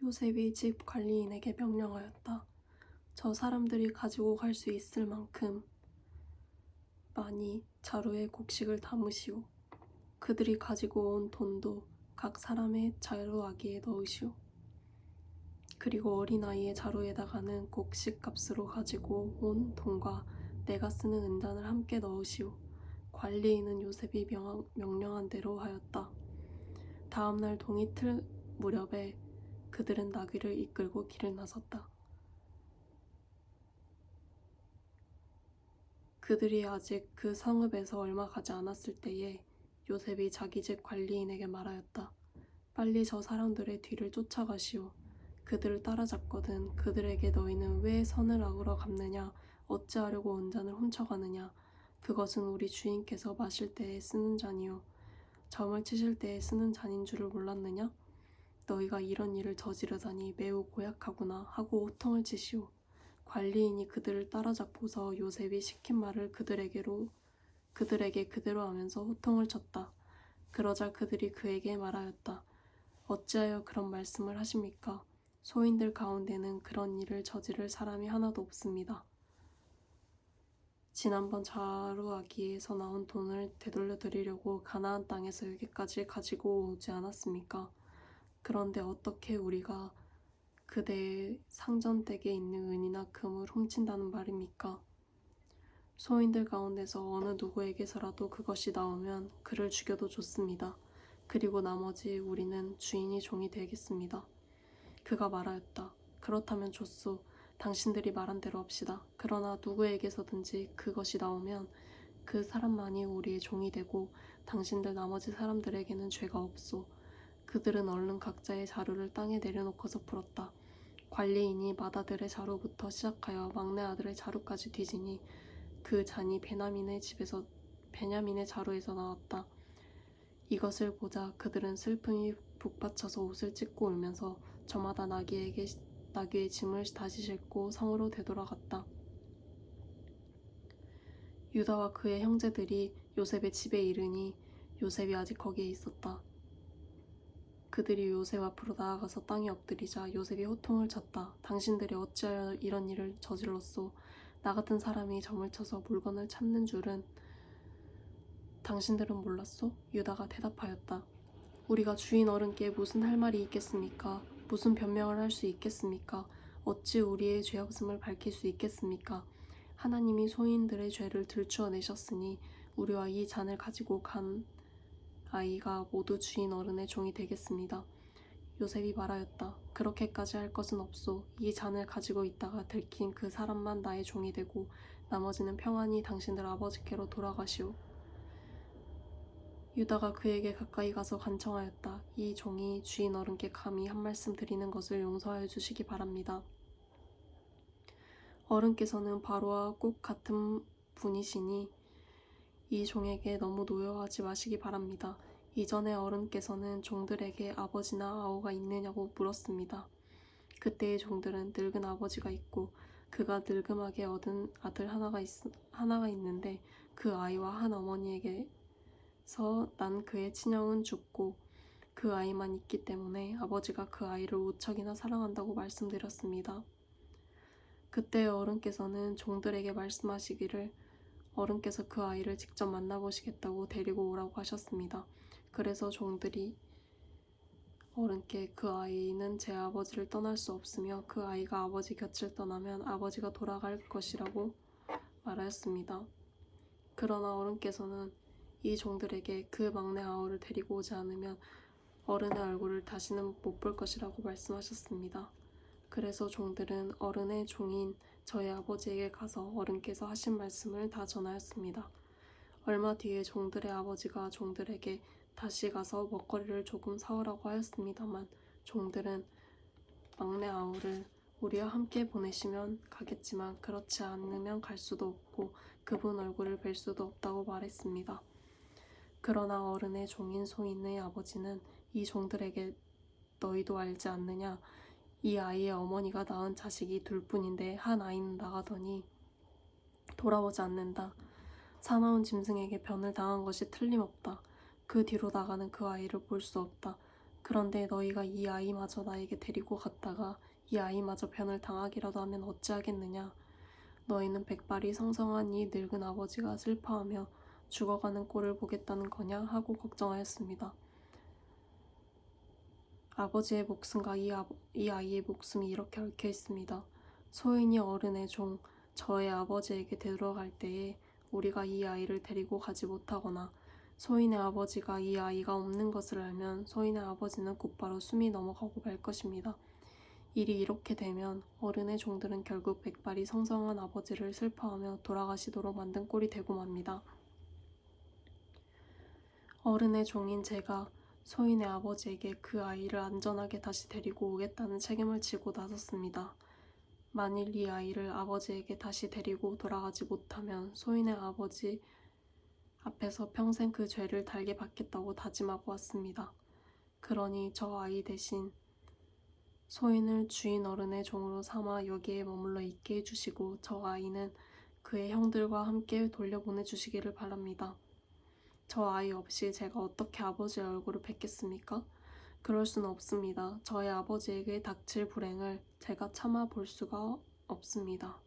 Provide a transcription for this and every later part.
요셉이 집 관리인에게 명령하였다. 저 사람들이 가지고 갈 수 있을 만큼 많이 자루에 곡식을 담으시오. 그들이 가지고 온 돈도 각 사람의 자루아기에 넣으시오. 그리고 어린아이의 자루에다가는 곡식 값으로 가지고 온 돈과 내가 쓰는 은단을 함께 넣으시오. 관리인은 요셉이 명령한 대로 하였다. 다음 날 동이틀 무렵에 그들은 나귀를 이끌고 길을 나섰다. 그들이 아직 그 성읍에서 얼마 가지 않았을 때에 요셉이 자기 집 관리인에게 말하였다. 빨리 저 사람들의 뒤를 쫓아가시오. 그들을 따라잡거든 그들에게 너희는 왜 선을 악으로 갚느냐, 어찌하려고 은잔을 훔쳐가느냐. 그것은 우리 주인께서 마실 때에 쓰는 잔이요 점을 치실 때에 쓰는 잔인 줄을 몰랐느냐. 너희가 이런 일을 저지르다니 매우 고약하구나 하고 호통을 치시오. 관리인이 그들을 따라잡고서 요셉이 시킨 말을 그들에게 그대로 하면서 호통을 쳤다. 그러자 그들이 그에게 말하였다. 어찌하여 그런 말씀을 하십니까? 소인들 가운데는 그런 일을 저지를 사람이 하나도 없습니다. 지난번 자루아기에서 나온 돈을 되돌려 드리려고 가나안 땅에서 여기까지 가지고 오지 않았습니까? 그런데 어떻게 우리가 그대의 상전댁에 있는 은이나 금을 훔친다는 말입니까? 소인들 가운데서 어느 누구에게서라도 그것이 나오면 그를 죽여도 좋습니다. 그리고 나머지 우리는 주인이 종이 되겠습니다. 그가 말하였다. 그렇다면 좋소. 당신들이 말한 대로 합시다. 그러나 누구에게서든지 그것이 나오면 그 사람만이 우리의 종이 되고 당신들 나머지 사람들에게는 죄가 없소. 그들은 얼른 각자의 자루를 땅에 내려놓고서 풀었다. 관리인이 맏아들의 자루부터 시작하여 막내 아들의 자루까지 뒤지니 그 잔이 베냐민의 자루에서 나왔다. 이것을 보자 그들은 슬픔이 북받쳐서 옷을 찢고 울면서 저마다 나귀의 짐을 다시 싣고 성으로 되돌아갔다. 유다와 그의 형제들이 요셉의 집에 이르니 요셉이 아직 거기에 있었다. 그들이 요셉 앞으로 나아가서 땅에 엎드리자 요셉이 호통을 쳤다. 당신들이 어찌하여 이런 일을 저질렀소? 나 같은 사람이 점을 쳐서 물건을 찾는 줄은 당신들은 몰랐소? 유다가 대답하였다. 우리가 주인 어른께 무슨 할 말이 있겠습니까? 무슨 변명을 할 수 있겠습니까? 어찌 우리의 죄 없음을 밝힐 수 있겠습니까? 하나님이 소인들의 죄를 들추어내셨으니 우리와 이 잔을 가지고 간 아이가 모두 주인 어른의 종이 되겠습니다. 요셉이 말하였다. 그렇게까지 할 것은 없소. 이 잔을 가지고 있다가 들킨 그 사람만 나의 종이 되고 나머지는 평안히 당신들 아버지께로 돌아가시오. 유다가 그에게 가까이 가서 간청하였다. 이 종이 주인 어른께 감히 한 말씀 드리는 것을 용서하여 주시기 바랍니다. 어른께서는 바로와 꼭 같은 분이시니 이 종에게 너무 노여워하지 마시기 바랍니다. 이전에 어른께서는 종들에게 아버지나 아우가 있느냐고 물었습니다. 그때의 종들은 늙은 아버지가 있고 그가 늙음하게 얻은 아들 하나가 있는데 그 아이와 한 어머니에게서 난 그의 친형은 죽고 그 아이만 있기 때문에 아버지가 그 아이를 무척이나 사랑한다고 말씀드렸습니다. 그때 어른께서는 종들에게 말씀하시기를 어른께서 그 아이를 직접 만나보시겠다고 데리고 오라고 하셨습니다. 그래서 종들이 어른께 그 아이는 제 아버지를 떠날 수 없으며 그 아이가 아버지 곁을 떠나면 아버지가 돌아갈 것이라고 말하였습니다. 그러나 어른께서는 이 종들에게 그 막내 아우를 데리고 오지 않으면 어른의 얼굴을 다시는 못 볼 것이라고 말씀하셨습니다. 그래서 종들은 어른의 종인 저희 아버지에게 가서 어른께서 하신 말씀을 다 전하였습니다. 얼마 뒤에 종들의 아버지가 종들에게 다시 가서 먹거리를 조금 사오라고 하였습니다만 종들은 막내 아우를 우리와 함께 보내시면 가겠지만 그렇지 않으면 갈 수도 없고 그분 얼굴을 뵐 수도 없다고 말했습니다. 그러나 어른의 종인 소인의 아버지는 이 종들에게 너희도 알지 않느냐? 이 아이의 어머니가 낳은 자식이 둘뿐인데 한 아이는 나가더니 돌아오지 않는다. 사나운 짐승에게 변을 당한 것이 틀림없다. 그 뒤로 나가는 그 아이를 볼 수 없다. 그런데 너희가 이 아이마저 나에게 데리고 갔다가 이 아이마저 변을 당하기라도 하면 어찌하겠느냐. 너희는 백발이 성성한 이 늙은 아버지가 슬퍼하며 죽어가는 꼴을 보겠다는 거냐 하고 걱정하였습니다. 아버지의 목숨과 이 아이의 목숨이 이렇게 얽혀 있습니다. 소인이 어른의 종, 저의 아버지에게 데려갈 때에 우리가 이 아이를 데리고 가지 못하거나 소인의 아버지가 이 아이가 없는 것을 알면 소인의 아버지는 곧바로 숨이 넘어가고 말 것입니다. 일이 이렇게 되면 어른의 종들은 결국 백발이 성성한 아버지를 슬퍼하며 돌아가시도록 만든 꼴이 되고 맙니다. 어른의 종인 제가 소인의 아버지에게 그 아이를 안전하게 다시 데리고 오겠다는 책임을 지고 나섰습니다. 만일 이 아이를 아버지에게 다시 데리고 돌아가지 못하면 소인의 아버지 앞에서 평생 그 죄를 달게 받겠다고 다짐하고 왔습니다. 그러니 저 아이 대신 소인을 주인 어른의 종으로 삼아 여기에 머물러 있게 해주시고 저 아이는 그의 형들과 함께 돌려보내주시기를 바랍니다. 저 아이 없이 제가 어떻게 아버지의 얼굴을 뵙겠습니까? 그럴 수는 없습니다. 저의 아버지에게 닥칠 불행을 제가 참아 볼 수가 없습니다.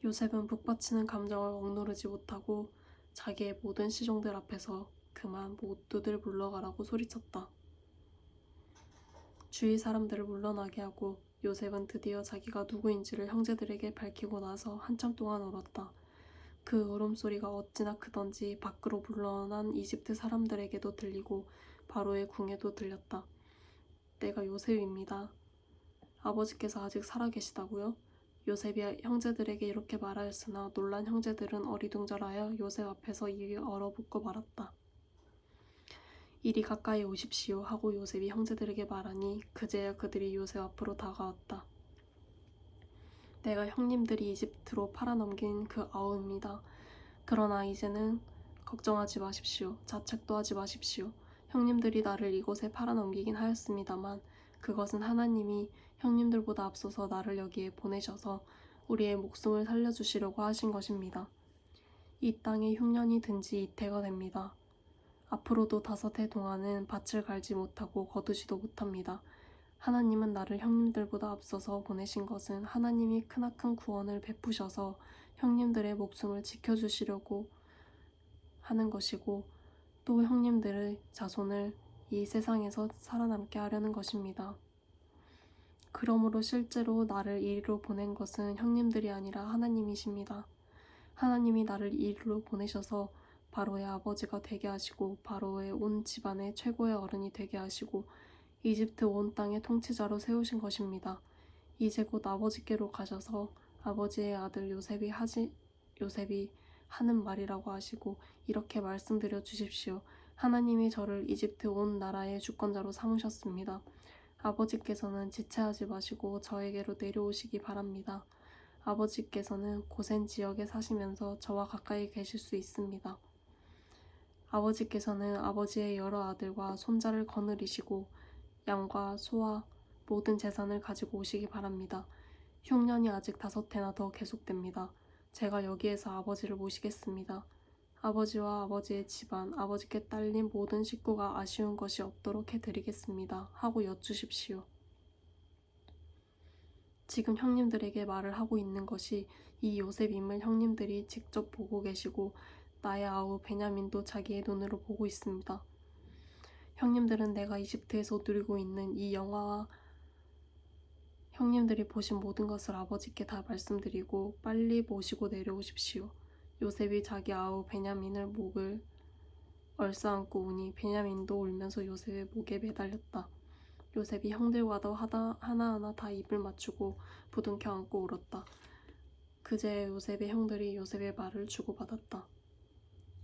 요셉은 북받치는 감정을 억누르지 못하고 자기의 모든 시종들 앞에서 그만 모두들 물러가라고 소리쳤다. 주위 사람들을 물러나게 하고 요셉은 드디어 자기가 누구인지를 형제들에게 밝히고 나서 한참 동안 울었다. 그 울음소리가 어찌나 크던지 밖으로 물러난 이집트 사람들에게도 들리고 바로의 궁에도 들렸다. 내가 요셉입니다. 아버지께서 아직 살아계시다고요? 요셉이 형제들에게 이렇게 말하였으나 놀란 형제들은 어리둥절하여 요셉 앞에서 입이 얼어붙고 말았다. 이리 가까이 오십시오 하고 요셉이 형제들에게 말하니 그제야 그들이 요셉 앞으로 다가왔다. 내가 형님들이 이집트로 팔아넘긴 그 아우입니다. 그러나 이제는 걱정하지 마십시오. 자책도 하지 마십시오. 형님들이 나를 이곳에 팔아넘기긴 하였습니다만 그것은 하나님이 형님들보다 앞서서 나를 여기에 보내셔서 우리의 목숨을 살려주시려고 하신 것입니다. 이 땅에 흉년이 든 지 이태가 됩니다. 앞으로도 5해 동안은 밭을 갈지 못하고 거두지도 못합니다. 하나님은 나를 형님들보다 앞서서 보내신 것은 하나님이 크나큰 구원을 베푸셔서 형님들의 목숨을 지켜주시려고 하는 것이고 또 형님들의 자손을 이 세상에서 살아남게 하려는 것입니다. 그러므로 실제로 나를 이리로 보낸 것은 형님들이 아니라 하나님이십니다. 하나님이 나를 이리로 보내셔서 바로의 아버지가 되게 하시고 바로의 온 집안의 최고의 어른이 되게 하시고 이집트 온 땅의 통치자로 세우신 것입니다. 이제 곧 아버지께로 가셔서 아버지의 아들 요셉이 하는 말이라고 하시고 이렇게 말씀드려 주십시오. 하나님이 저를 이집트 온 나라의 주권자로 삼으셨습니다. 아버지께서는 지체하지 마시고 저에게로 내려오시기 바랍니다. 아버지께서는 고센 지역에 사시면서 저와 가까이 계실 수 있습니다. 아버지께서는 아버지의 여러 아들과 손자를 거느리시고 양과 소와 모든 재산을 가지고 오시기 바랍니다. 흉년이 아직 5해나 더 계속됩니다. 제가 여기에서 아버지를 모시겠습니다. 아버지와 아버지의 집안, 아버지께 딸린 모든 식구가 아쉬운 것이 없도록 해드리겠습니다. 하고 여쭈십시오. 지금 형님들에게 말을 하고 있는 것이 이 요셉임을 형님들이 직접 보고 계시고 나의 아우 베냐민도 자기의 눈으로 보고 있습니다. 형님들은 내가 이집트에서 누리고 있는 이 영화와 형님들이 보신 모든 것을 아버지께 다 말씀드리고 빨리 모시고 내려오십시오. 요셉이 자기 아우 베냐민을 목을 얼싸안고 우니 베냐민도 울면서 요셉의 목에 매달렸다. 요셉이 형들과도 하나하나 다 입을 맞추고 부둥켜 안고 울었다. 그제 요셉의 형들이 요셉의 말을 주고받았다.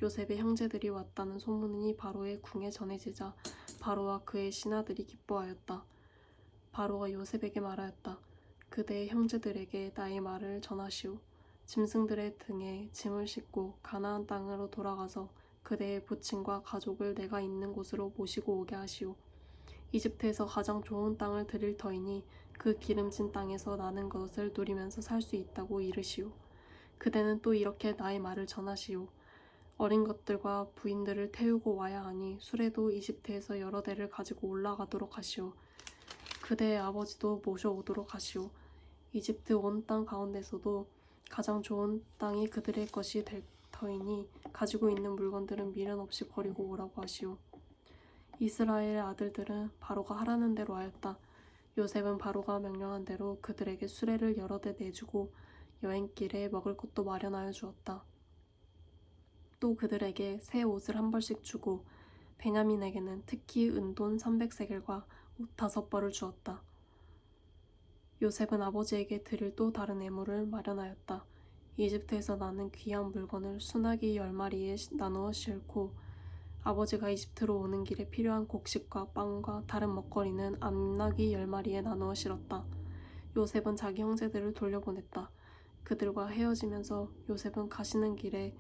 요셉의 형제들이 왔다는 소문이 바로의 궁에 전해지자 바로와 그의 신하들이 기뻐하였다. 바로가 요셉에게 말하였다. 그대의 형제들에게 나의 말을 전하시오. 짐승들의 등에 짐을 싣고 가나안 땅으로 돌아가서 그대의 부친과 가족을 내가 있는 곳으로 모시고 오게 하시오. 이집트에서 가장 좋은 땅을 드릴 터이니 그 기름진 땅에서 나는 것을 누리면서 살 수 있다고 이르시오. 그대는 또 이렇게 나의 말을 전하시오. 어린 것들과 부인들을 태우고 와야 하니 수레도 이집트에서 여러 대를 가지고 올라가도록 하시오. 그대의 아버지도 모셔오도록 하시오. 이집트 온 땅 가운데서도 가장 좋은 땅이 그들의 것이 될 터이니 가지고 있는 물건들은 미련 없이 버리고 오라고 하시오. 이스라엘의 아들들은 바로가 하라는 대로 하였다. 요셉은 바로가 명령한 대로 그들에게 수레를 여러 대 내주고 여행길에 먹을 것도 마련하여 주었다. 또 그들에게 새 옷을 한 벌씩 주고 베냐민에게는 특히 은돈 300세겔과 옷 5벌을 주었다. 요셉은 아버지에게 드릴 또 다른 예물을 마련하였다. 이집트에서 나는 귀한 물건을 수나기 10마리에 나누어 싣고 아버지가 이집트로 오는 길에 필요한 곡식과 빵과 다른 먹거리는 암나귀 10마리에 나누어 실었다. 요셉은 자기 형제들을 돌려보냈다. 그들과 헤어지면서 요셉은 가시는 길에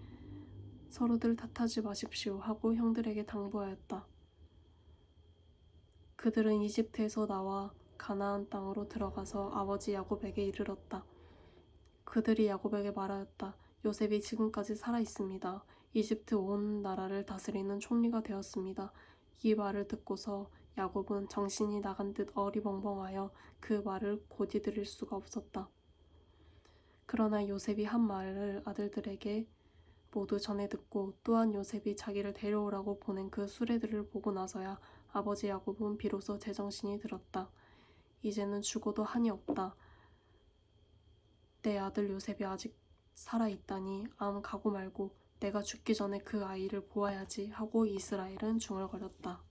서로들 탓하지 마십시오 하고 형들에게 당부하였다. 그들은 이집트에서 나와 가나안 땅으로 들어가서 아버지 야곱에게 이르렀다. 그들이 야곱에게 말하였다. 요셉이 지금까지 살아 있습니다. 이집트 온 나라를 다스리는 총리가 되었습니다. 이 말을 듣고서 야곱은 정신이 나간 듯 어리벙벙하여 그 말을 곧이들을 수가 없었다. 그러나 요셉이 한 말을 아들들에게 모두 전해 듣고 또한 요셉이 자기를 데려오라고 보낸 그 수레들을 보고 나서야 아버지 야곱은 비로소 제정신이 들었다. 이제는 죽어도 한이 없다. 내 아들 요셉이 아직 살아있다니 암 가고 말고 내가 죽기 전에 그 아이를 보아야지 하고 이스라엘은 중얼거렸다.